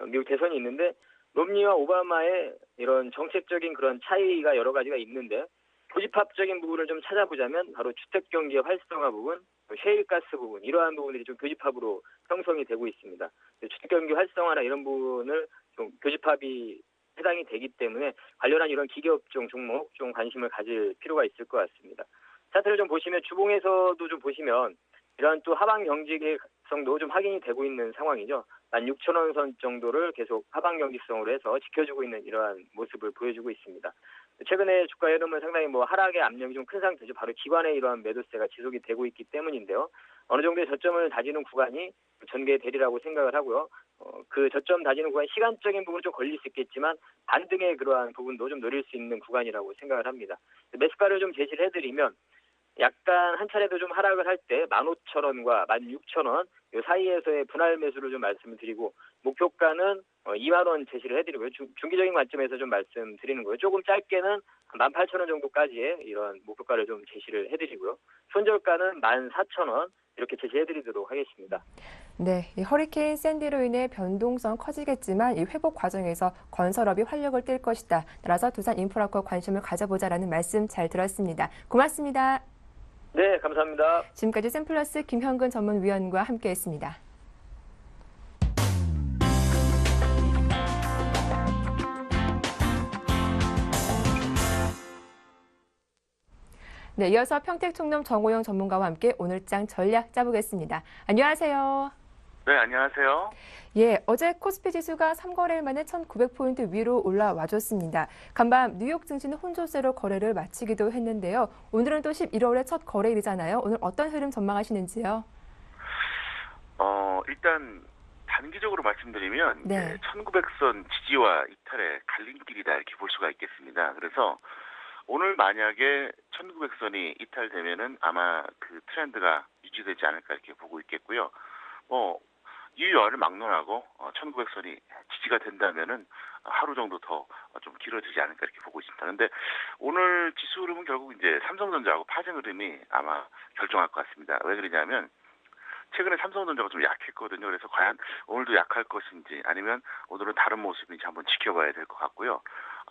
미국 대선이 있는데 롬니와 오바마의 이런 정책적인 그런 차이가 여러 가지가 있는데 교집합적인 부분을 좀 찾아보자면 바로 주택 경기 활성화 부분, 셰일가스 부분 이러한 부분들이 좀 교집합으로 형성이 되고 있습니다. 주택 경기 활성화나 이런 부분을 좀 교집합이 해당이 되기 때문에 관련한 이런 기계업종 종목 좀 관심을 가질 필요가 있을 것 같습니다. 차트를 좀 보시면 주봉에서도 좀 보시면 이러한 또 하방 경직성도 좀 확인이 되고 있는 상황이죠. 16,000원 선 정도를 계속 하방 경직성으로 해서 지켜주고 있는 이러한 모습을 보여주고 있습니다. 최근에 주가 흐름은 상당히 하락의 압력이 좀 큰 상태죠. 바로 기관의 이러한 매도세가 지속이 되고 있기 때문인데요. 어느 정도의 저점을 다지는 구간이 전개 대리라고 생각을 하고요. 그 저점 다지는 구간 시간적인 부분은 좀 걸릴 수 있겠지만 반등의 그러한 부분도 좀 노릴 수 있는 구간이라고 생각을 합니다. 매수가를 좀 제시를 해드리면 약간 한 차례도 좀 하락을 할 때 15,000원과 16,000원 이 사이에서의 분할 매수를 좀 말씀을 드리고 목표가는 2만 원 제시를 해드리고요. 중기적인 관점에서 좀 말씀드리는 거예요. 조금 짧게는 18,000원 정도까지의 이런 목표가를 좀 제시를 해드리고요. 손절가는 14,000원 이렇게 제시해드리도록 하겠습니다. 네, 이 허리케인 샌디로 인해 변동성 커지겠지만 이 회복 과정에서 건설업이 활력을 띨 것이다. 따라서 두산인프라코어 관심을 가져보자라는 말씀 잘 들었습니다. 고맙습니다. 네, 감사합니다. 지금까지 샘플러스 김현근 전문위원과 함께했습니다. 네, 이어서 평택총론 정호영 전문가와 함께 오늘장 전략 짜보겠습니다. 안녕하세요. 네, 안녕하세요. 예, 어제 코스피 지수가 3거래일 만에 1,900포인트 위로 올라와줬습니다. 간밤 뉴욕 증시는 혼조세로 거래를 마치기도 했는데요. 오늘은 또 11월의 첫 거래일이잖아요. 오늘 어떤 흐름 전망하시는지요? 일단 단기적으로 말씀드리면 네. 1900선 지지와 이탈의 갈림길이다 이렇게 볼 수가 있겠습니다. 그래서 오늘 만약에 1900선이 이탈되면은 아마 그 트렌드가 유지되지 않을까 이렇게 보고 있겠고요. 이유를 막론하고 1900선이 지지가 된다면은 하루 정도 더 좀 길어지지 않을까 이렇게 보고 있습니다. 그런데 오늘 지수 흐름은 결국 이제 삼성전자하고 파생 흐름이 아마 결정할 것 같습니다. 왜 그러냐면 최근에 삼성전자가 좀 약했거든요. 그래서 과연 오늘도 약할 것인지 아니면 오늘은 다른 모습인지 한번 지켜봐야 될 것 같고요.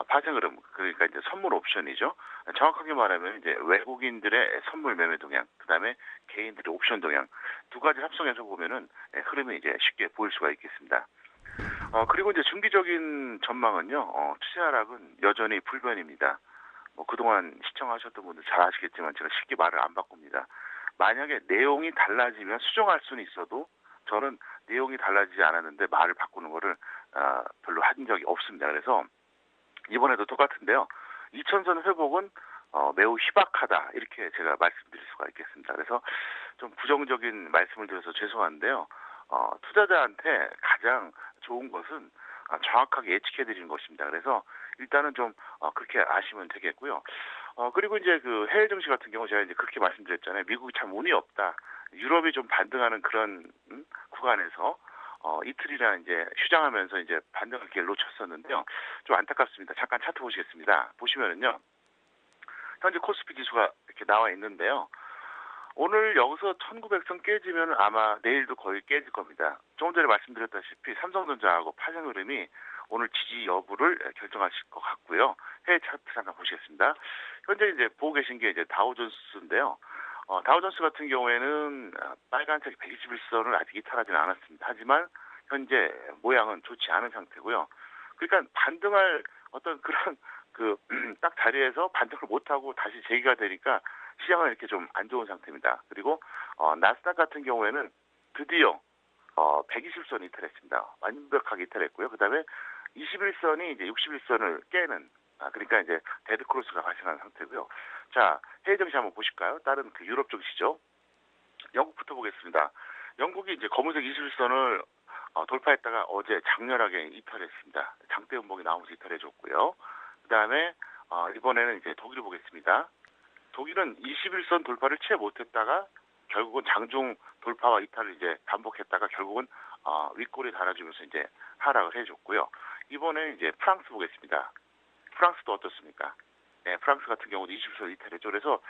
파생 흐름, 그러니까 이제 선물 옵션이죠. 정확하게 말하면 이제 외국인들의 선물 매매 동향, 그다음에 개인들의 옵션 동향 두 가지 합성해서 보면은 흐름이 이제 쉽게 보일 수가 있겠습니다. 그리고 이제 중기적인 전망은요. 추세 하락은 여전히 불변입니다. 그동안 시청하셨던 분들 잘 아시겠지만 제가 쉽게 말을 안 바꿉니다. 만약에 내용이 달라지면 수정할 수는 있어도 저는 내용이 달라지지 않았는데 말을 바꾸는 거를 별로 한 적이 없습니다. 그래서 이번에도 똑같은데요. 2000선 회복은 매우 희박하다 이렇게 제가 말씀드릴 수가 있겠습니다. 그래서 좀 부정적인 말씀을 드려서 죄송한데요. 투자자한테 가장 좋은 것은 정확하게 예측해드리는 것입니다. 그래서 일단은 좀 그렇게 아시면 되겠고요. 그리고 이제 그 해외 증시 같은 경우 제가 이제 그렇게 말씀드렸잖아요. 미국이 참 운이 없다. 유럽이 좀 반등하는 그런 구간에서 이틀이나 이제 휴장하면서 이제 반등할 기회를 놓쳤었는데요. 좀 안타깝습니다. 잠깐 차트 보시겠습니다. 보시면은요. 현재 코스피 지수가 이렇게 나와 있는데요. 오늘 여기서 1900선 깨지면 아마 내일도 거의 깨질 겁니다. 조금 전에 말씀드렸다시피 삼성전자하고 파생 흐름이 오늘 지지 여부를 결정하실 것 같고요. 해외 차트 잠깐 보시겠습니다. 현재 이제 보고 계신 게 이제 다우존스인데요. 다우존스 같은 경우에는 빨간색 121선을 아직 이탈하지는 않았습니다. 하지만 현재 모양은 좋지 않은 상태고요. 그러니까 반등할 어떤 그런 딱 자리에서 반등을 못하고 다시 재기가 되니까 시장은 이렇게 좀 안 좋은 상태입니다. 그리고 나스닥 같은 경우에는 드디어 120선 이탈했습니다. 완벽하게 이탈했고요. 그다음에 21선이 이제 61선을 깨는 그러니까 이제 데드 크로스가 발생한 상태고요. 자, 해외 증시 한번 보실까요? 다른 그 유럽 증시죠. 영국부터 보겠습니다. 영국이 이제 검은색 21선을 돌파했다가 어제 장렬하게 이탈했습니다. 장대 음봉이 나오면서 이탈해줬고요. 그다음에 이번에는 이제 독일을 보겠습니다. 독일은 21선 돌파를 채 못했다가 결국은 장중 돌파와 이탈을 이제 반복했다가 결국은 윗골이 달아주면서 이제 하락을 해줬고요. 이번에 이제 프랑스 보겠습니다. 프랑스도 어떻습니까? 네, 프랑스 같은 경우도 20선 이탈했죠. 그래서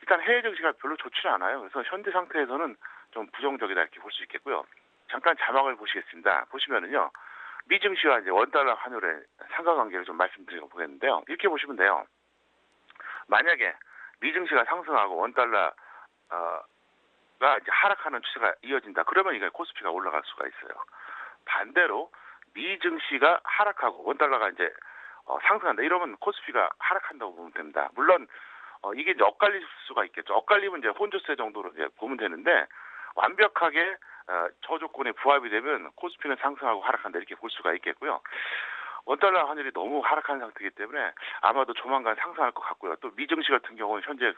일단 해외 증시가 별로 좋지는 않아요. 그래서 현재 상태에서는 좀 부정적이다 이렇게 볼 수 있겠고요. 잠깐 자막을 보시겠습니다. 보시면은요. 미 증시와 이제 원달러 환율의 상관관계를 좀 말씀드려 보겠는데요. 이렇게 보시면 돼요. 만약에 미 증시가 상승하고 원달러가 이제 하락하는 추세가 이어진다. 그러면 이게 코스피가 올라갈 수가 있어요. 반대로 미 증시가 하락하고 원달러가 이제 상승한다. 이러면 코스피가 하락한다고 보면 됩니다. 물론 이게 이제 엇갈릴 수가 있겠죠. 엇갈리면 이제 혼조세 정도로 이제 보면 되는데 완벽하게 저 조건에 부합이 되면 코스피는 상승하고 하락한다 이렇게 볼 수가 있겠고요. 원달러 환율이 너무 하락한 상태이기 때문에 아마도 조만간 상승할 것 같고요. 또 미증시 같은 경우는 현재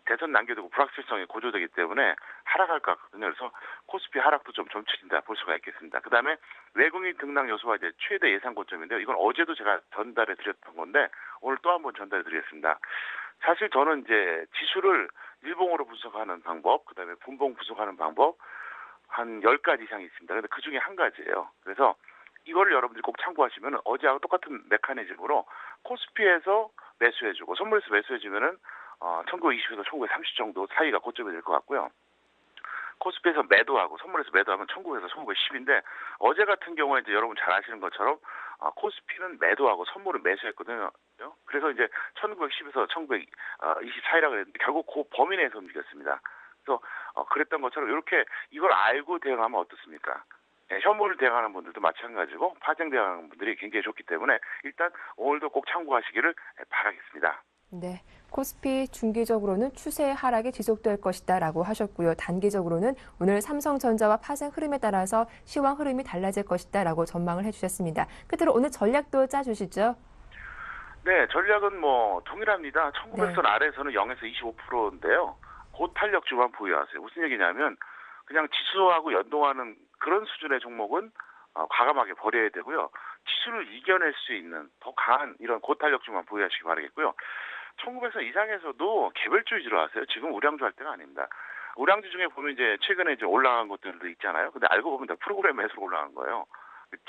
대선 남겨두고 불확실성이 고조되기 때문에 하락할 것 같거든요. 그래서 코스피 하락도 좀 점쳐진다 볼 수가 있겠습니다. 그 다음에 외국인 등락 요소가 이제 최대 예상 고점인데요. 이건 어제도 제가 전달해 드렸던 건데 오늘 또 한번 전달해 드리겠습니다. 사실 저는 이제 지수를 일봉으로 분석하는 방법, 그 다음에 분봉 분석하는 방법 한 10가지 이상이 있습니다. 근데 그 중에 한 가지예요. 그래서 이거를 여러분들이 꼭 참고하시면 어제하고 똑같은 메커니즘으로 코스피에서 매수해주고 선물에서 매수해주면은 1920에서 1930 정도 사이가 고점이 될 것 같고요. 코스피에서 매도하고 선물에서 매도하면 1900에서 1910인데 어제 같은 경우에 이제 여러분 잘 아시는 것처럼 코스피는 매도하고 선물은 매수했거든요. 그래서 이제 1910에서 1920 사이라고 했는데 결국 그 범위 내에서 움직였습니다. 그래서 그랬던 것처럼 이렇게 이걸 알고 대응하면 어떻습니까? 네, 현물을 대응하는 분들도 마찬가지고 파생 대응하는 분들이 굉장히 좋기 때문에 일단 오늘도 꼭 참고하시기를 바라겠습니다. 네, 코스피 중기적으로는 추세 하락이 지속될 것이다라고 하셨고요. 단기적으로는 오늘 삼성전자와 파생 흐름에 따라서 시황 흐름이 달라질 것이다라고 전망을 해주셨습니다. 끝으로 오늘 전략도 짜주시죠. 네, 전략은 뭐 동일합니다. 1900선 네. 아래에서는 0에서 25%인데요. 고탄력주만 보유하세요. 무슨 얘기냐면 그냥 지수하고 연동하는 그런 수준의 종목은 과감하게 버려야 되고요. 지수를 이겨낼 수 있는 더 강한 이런 고탄력주만 보유하시기 바라겠고요. 1900선 이상에서도 개별주 위주로 하세요. 지금 우량주 할 때가 아닙니다. 우량주 중에 보면 이제 최근에 이제 올라간 것들도 있잖아요. 근데 알고 보면 다 프로그램 매수로 올라간 거예요.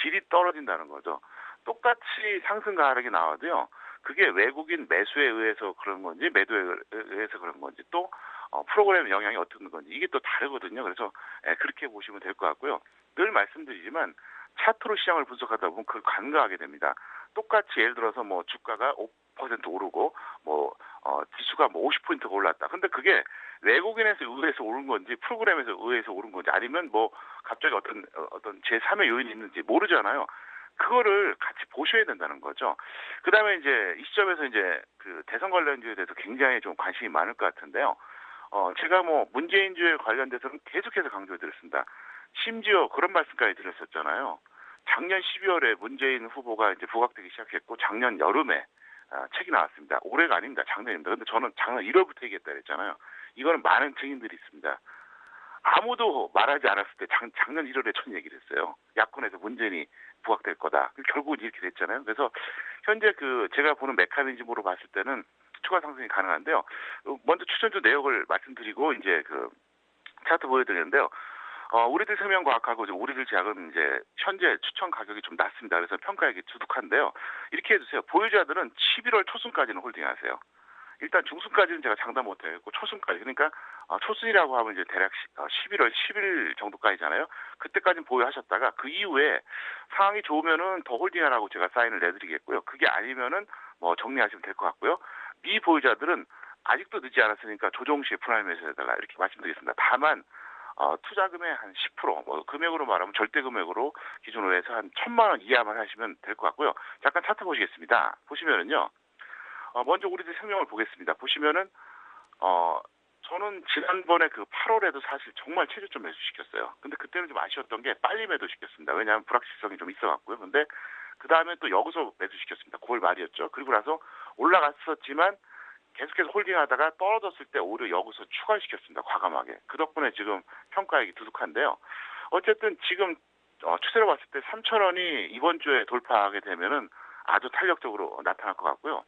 질이 떨어진다는 거죠. 똑같이 상승과 하락이 나와도요. 그게 외국인 매수에 의해서 그런 건지 매도에 의해서 그런 건지 또 프로그램 영향이 어떤 건지 이게 또 다르거든요. 그래서 그렇게 보시면 될 것 같고요. 늘 말씀드리지만 차트로 시장을 분석하다 보면 그걸 간과하게 됩니다. 똑같이 예를 들어서 뭐 주가가 5% 오르고 지수가 50포인트가 올랐다. 근데 그게 외국인에서 의해서 오른 건지 프로그램에서 의해서 오른 건지 아니면 뭐 갑자기 어떤 제3의 요인이 있는지 모르잖아요. 그거를 같이 보셔야 된다는 거죠. 그 다음에 이제 이 시점에서 이제 그 대선 관련주에 대해서 굉장히 좀 관심이 많을 것 같은데요. 제가 뭐 문재인주에 관련돼서는 계속해서 강조해드렸습니다. 심지어 그런 말씀까지 드렸었잖아요. 작년 12월에 문재인 후보가 이제 부각되기 시작했고 작년 여름에 책이 나왔습니다. 올해가 아닙니다. 작년입니다. 근데 저는 작년 1월부터 얘기했다 그랬잖아요. 이거는 많은 증인들이 있습니다. 아무도 말하지 않았을 때 작년 1월에 첫 얘기를 했어요. 야권에서 문재인이 부각될 거다. 결국은 이렇게 됐잖아요. 그래서 현재 제가 보는 메커니즘으로 봤을 때는 추가 상승이 가능한데요. 먼저 추천주 내역을 말씀드리고 이제 차트 보여드리는데요. 우리들 생명과학하고 우리들 제약은 이제 현재 추천 가격이 좀 낮습니다. 그래서 평가액이 두둑한데요. 이렇게 해주세요. 보유자들은 11월 초순까지는 홀딩하세요. 일단 중순까지는 제가 장담 못하겠고 초순까지 그러니까 초순이라고 하면 이제 대략 11월 10일 정도까지잖아요. 그때까지는 보유하셨다가 그 이후에 상황이 좋으면은 더 홀딩하라고 제가 사인을 내드리겠고요. 그게 아니면은 뭐 정리하시면 될 것 같고요. 미보유자들은 아직도 늦지 않았으니까 조정 시에 프라임에서에다가 이렇게 말씀드리겠습니다. 다만 투자금의 한 10%, 금액으로 말하면 절대 금액으로 기준으로 해서 한 1,000만 원 이하만 하시면 될 것 같고요. 잠깐 차트 보시겠습니다. 보시면은요. 먼저 우리들 생명을 보겠습니다. 보시면은 저는 지난번에 8월에도 사실 정말 최저점 매수시켰어요. 근데 그때는 좀 아쉬웠던 게 빨리 매도시켰습니다. 왜냐하면 불확실성이 좀 있어갖고요. 근데 그 다음에 또 여기서 매수시켰습니다. 9월 말이었죠. 그리고 나서 올라갔었지만 계속해서 홀딩하다가 떨어졌을 때 오히려 여기서 추가시켰습니다. 과감하게. 그 덕분에 지금 평가액이 두둑한데요. 어쨌든 지금 추세로 봤을 때 3,000원이 이번 주에 돌파하게 되면은 아주 탄력적으로 나타날 것 같고요.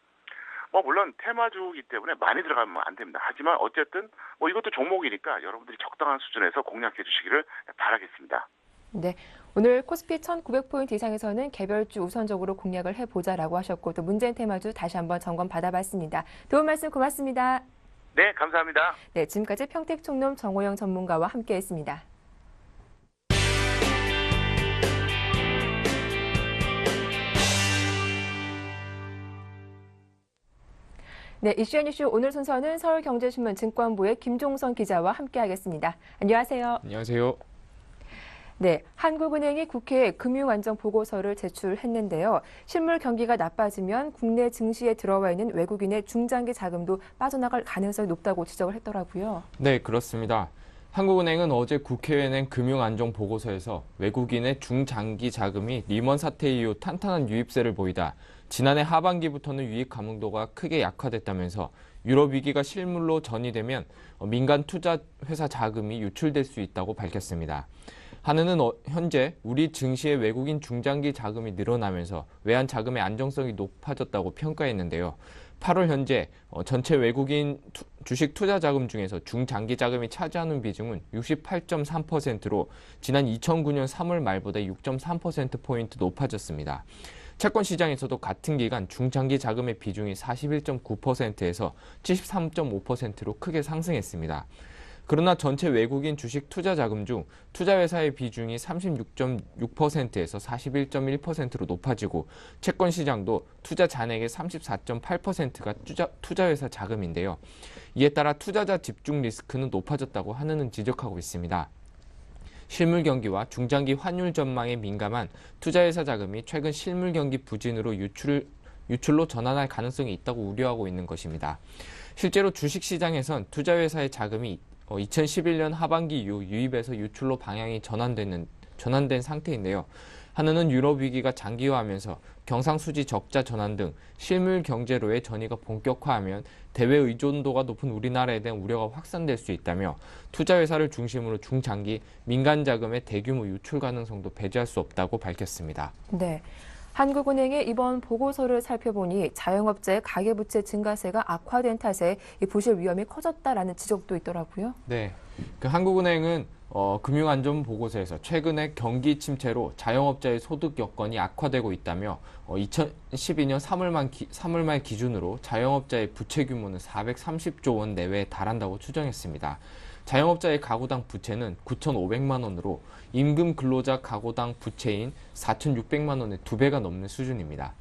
물론 테마주이기 때문에 많이 들어가면 안 됩니다. 하지만 어쨌든 이것도 종목이니까 여러분들이 적당한 수준에서 공략해 주시기를 바라겠습니다. 네, 오늘 코스피 1,900포인트 이상에서는 개별주 우선적으로 공략을 해보자라고 하셨고 또 문재인 테마주 다시 한번 점검 받아봤습니다. 도움 말씀 고맙습니다. 네, 감사합니다. 네, 지금까지 평택총롬 정호영 전문가와 함께했습니다. 네, 이슈앤이슈 오늘 순서는 서울경제신문 증권부의 김종선 기자와 함께하겠습니다. 안녕하세요. 안녕하세요. 네, 한국은행이 국회에 금융안정보고서를 제출했는데요. 실물 경기가 나빠지면 국내 증시에 들어와 있는 외국인의 중장기 자금도 빠져나갈 가능성이 높다고 지적을 했더라고요. 네, 그렇습니다. 한국은행은 어제 국회에 낸 금융안정보고서에서 외국인의 중장기 자금이 리먼 사태 이후 탄탄한 유입세를 보이다 지난해 하반기부터는 유입 감흥도가 크게 약화됐다면서 유럽 위기가 실물로 전이되면 민간 투자 회사 자금이 유출될 수 있다고 밝혔습니다. 한은은 현재 우리 증시의 외국인 중장기 자금이 늘어나면서 외환 자금의 안정성이 높아졌다고 평가했는데요. 8월 현재 전체 외국인 주식 투자 자금 중에서 중장기 자금이 차지하는 비중은 68.3%로 지난 2009년 3월 말보다 6.3%포인트 높아졌습니다. 채권 시장에서도 같은 기간 중장기 자금의 비중이 41.9%에서 73.5%로 크게 상승했습니다. 그러나 전체 외국인 주식 투자 자금 중 투자회사의 비중이 36.6%에서 41.1%로 높아지고 채권 시장도 투자 잔액의 34.8%가 투자회사 자금인데요. 이에 따라 투자자 집중 리스크는 높아졌다고 한은은 지적하고 있습니다. 실물 경기와 중장기 환율 전망에 민감한 투자회사 자금이 최근 실물 경기 부진으로 유출로 전환할 가능성이 있다고 우려하고 있는 것입니다. 실제로 주식시장에선 투자회사의 자금이 2011년 하반기 이후 유입에서 유출로 방향이 전환된 상태인데요. 한은은 유럽 위기가 장기화하면서 경상수지 적자 전환 등 실물 경제로의 전이가 본격화하면 대외 의존도가 높은 우리나라에 대한 우려가 확산될 수 있다며 투자회사를 중심으로 중장기 민간 자금의 대규모 유출 가능성도 배제할 수 없다고 밝혔습니다. 네. 한국은행의 이번 보고서를 살펴보니 자영업자의 가계부채 증가세가 악화된 탓에 이 부실 위험이 커졌다라는 지적도 있더라고요. 네, 한국은행은 금융안전보고서에서 최근에 경기 침체로 자영업자의 소득 여건이 악화되고 있다며 2012년 3월 말 기준으로 자영업자의 부채 규모는 430조 원 내외에 달한다고 추정했습니다. 자영업자의 가구당 부채는 9,500만 원으로 임금 근로자 가구당 부채인 4,600만 원의 2배가 넘는 수준입니다.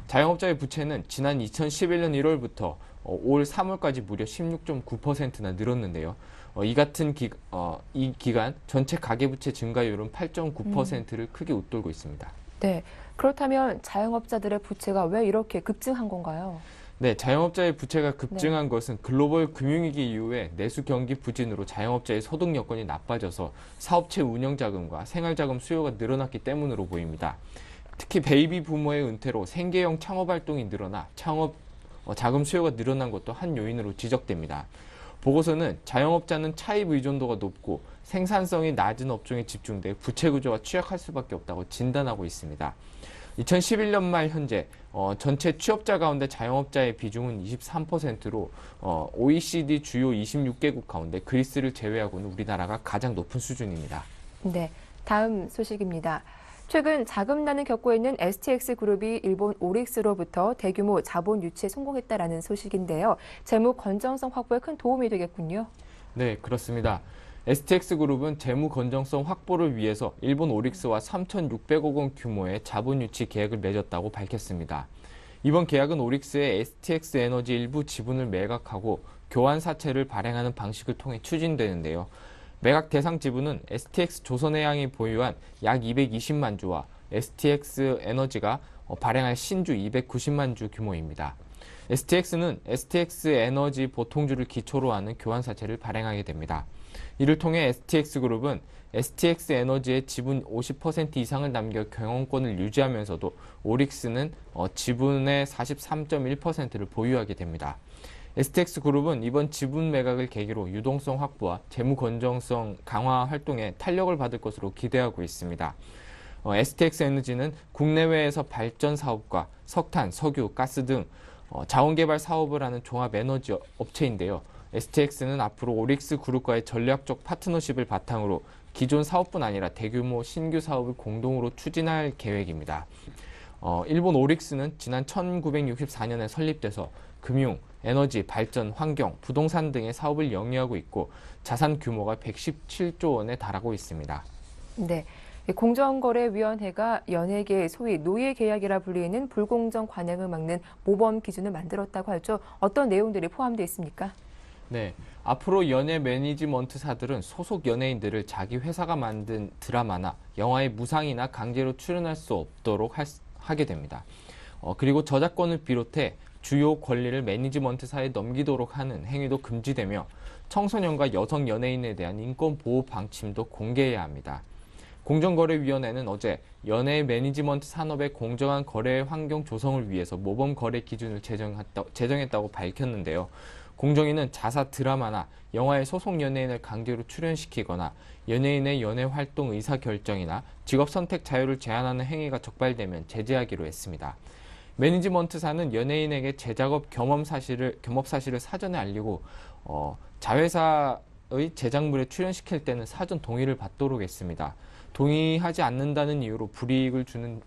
자영업자의 부채는 지난 2011년 1월부터 올 3월까지 무려 16.9%나 늘었는데요. 이 기간 전체 가계부채 증가율은 8.9%를 크게 웃돌고 있습니다. 네, 그렇다면 자영업자들의 부채가 왜 이렇게 급증한 건가요? 네, 자영업자의 부채가 급증한 것은 글로벌 금융위기 이후에 내수 경기 부진으로 자영업자의 소득 여건이 나빠져서 사업체 운영자금과 생활자금 수요가 늘어났기 때문으로 보입니다. 특히 베이비 부모의 은퇴로 생계형 창업활동이 늘어나 자금 수요가 늘어난 것도 한 요인으로 지적됩니다. 보고서는 자영업자는 차입 의존도가 높고 생산성이 낮은 업종에 집중돼 부채 구조가 취약할 수밖에 없다고 진단하고 있습니다. 2011년 말 현재 전체 취업자 가운데 자영업자의 비중은 23%로 OECD 주요 26개국 가운데 그리스를 제외하고는 우리나라가 가장 높은 수준입니다. 네, 다음 소식입니다. 최근 자금난을 겪고 있는 STX그룹이 일본 오릭스로부터 대규모 자본 유치에 성공했다라는 소식인데요. 재무 건전성 확보에 큰 도움이 되겠군요. 네, 그렇습니다. STX그룹은 재무 건전성 확보를 위해서 일본 오릭스와 3,600억 원 규모의 자본 유치 계약을 맺었다고 밝혔습니다. 이번 계약은 오릭스의 STX 에너지 일부 지분을 매각하고 교환 사채를 발행하는 방식을 통해 추진되는데요. 매각 대상 지분은 STX 조선해양이 보유한 약 220만 주와 STX 에너지가 발행할 신주 290만 주 규모입니다. STX는 STX 에너지 보통주를 기초로 하는 교환 사채를 발행하게 됩니다. 이를 통해 STX그룹은 STX 에너지의 지분 50% 이상을 남겨 경영권을 유지하면서도 오릭스는 지분의 43.1%를 보유하게 됩니다. STX그룹은 이번 지분 매각을 계기로 유동성 확보와 재무 건전성 강화 활동에 탄력을 받을 것으로 기대하고 있습니다. STX 에너지는 국내외에서 발전 사업과 석탄, 석유, 가스 등 자원개발 사업을 하는 종합 에너지 업체인데요. STX는 앞으로 오릭스 그룹과의 전략적 파트너십을 바탕으로 기존 사업뿐 아니라 대규모 신규 사업을 공동으로 추진할 계획입니다. 일본 오릭스는 지난 1964년에 설립돼서 금융, 에너지, 발전, 환경, 부동산 등의 사업을 영위하고 있고 자산 규모가 117조 원에 달하고 있습니다. 네, 공정거래위원회가 연예계 소위 노예계약이라 불리는 불공정 관행을 막는 모범 기준을 만들었다고 하죠. 어떤 내용들이 포함되어 있습니까? 네, 앞으로 연예 매니지먼트사들은 소속 연예인들을 자기 회사가 만든 드라마나 영화에 무상이나 강제로 출연할 수 없도록 하게 됩니다. 그리고 저작권을 비롯해 주요 권리를 매니지먼트사에 넘기도록 하는 행위도 금지되며 청소년과 여성 연예인에 대한 인권 보호 방침도 공개해야 합니다. 공정거래위원회는 어제 연예 매니지먼트 산업의 공정한 거래 환경 조성을 위해서 모범 거래 기준을 제정했다고 밝혔는데요. 공정위는 자사 드라마나 영화의 소속 연예인을 강제로 출연시키거나 연예인의 연예 활동 의사 결정이나 직업 선택 자유를 제한하는 행위가 적발되면 제재하기로 했습니다. 매니지먼트사는 연예인에게 제작업 겸업 사실을 사전에 알리고 자회사의 제작물에 출연시킬 때는 사전 동의를 받도록 했습니다. 동의하지 않는다는 이유로 불이익을 주는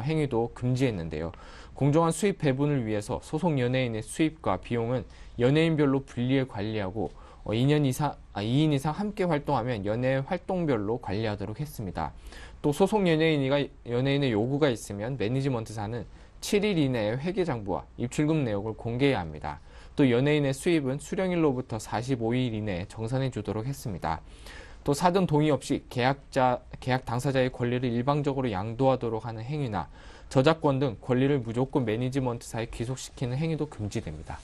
행위도 금지했는데요. 공정한 수입 배분을 위해서 소속 연예인의 수입과 비용은 연예인별로 분리해 관리하고 2인 이상 함께 활동하면 연예 활동별로 관리하도록 했습니다. 또 소속 연예인의 요구가 있으면 매니지먼트사는 7일 이내에 회계장부와 입출금 내역을 공개해야 합니다. 또 연예인의 수입은 수령일로부터 45일 이내에 정산해 주도록 했습니다. 또 사전 동의 없이 계약 당사자의 권리를 일방적으로 양도하도록 하는 행위나 저작권 등 권리를 무조건 매니지먼트사에 귀속시키는 행위도 금지됩니다.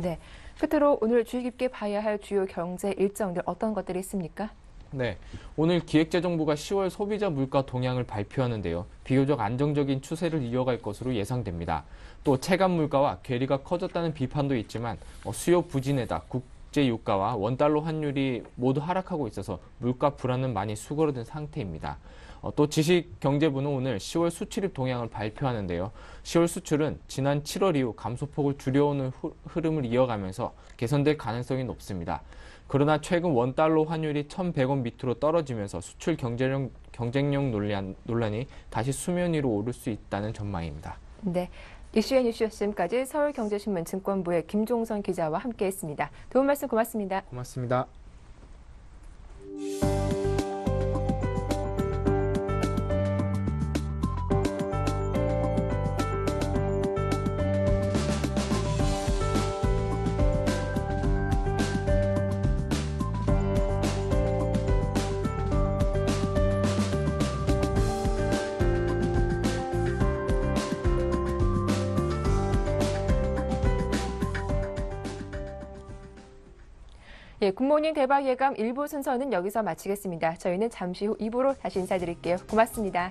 네, 끝으로 오늘 주의 깊게 봐야 할 주요 경제 일정들 어떤 것들이 있습니까? 네, 오늘 기획재정부가 10월 소비자 물가 동향을 발표하는데요. 비교적 안정적인 추세를 이어갈 것으로 예상됩니다. 또 체감 물가와 괴리가 커졌다는 비판도 있지만 수요 부진에다 국제 유가와 원달러 환율이 모두 하락하고 있어서 물가 불안은 많이 수그러든 상태입니다. 또 지식경제부는 오늘 10월 수출입 동향을 발표하는데요. 10월 수출은 지난 7월 이후 감소폭을 줄여오는 흐름을 이어가면서 개선될 가능성이 높습니다. 그러나 최근 원달러 환율이 1,100원 밑으로 떨어지면서 수출 경쟁력 논란이 다시 수면 위로 오를 수 있다는 전망입니다. 네, 이슈의 뉴스였음까지 서울경제신문 증권부의 김종선 기자와 함께했습니다. 도움 말씀 고맙습니다. 고맙습니다. 예, 굿모닝 대박 예감 1부 순서는 여기서 마치겠습니다. 저희는 잠시 후 2부로 다시 인사드릴게요. 고맙습니다.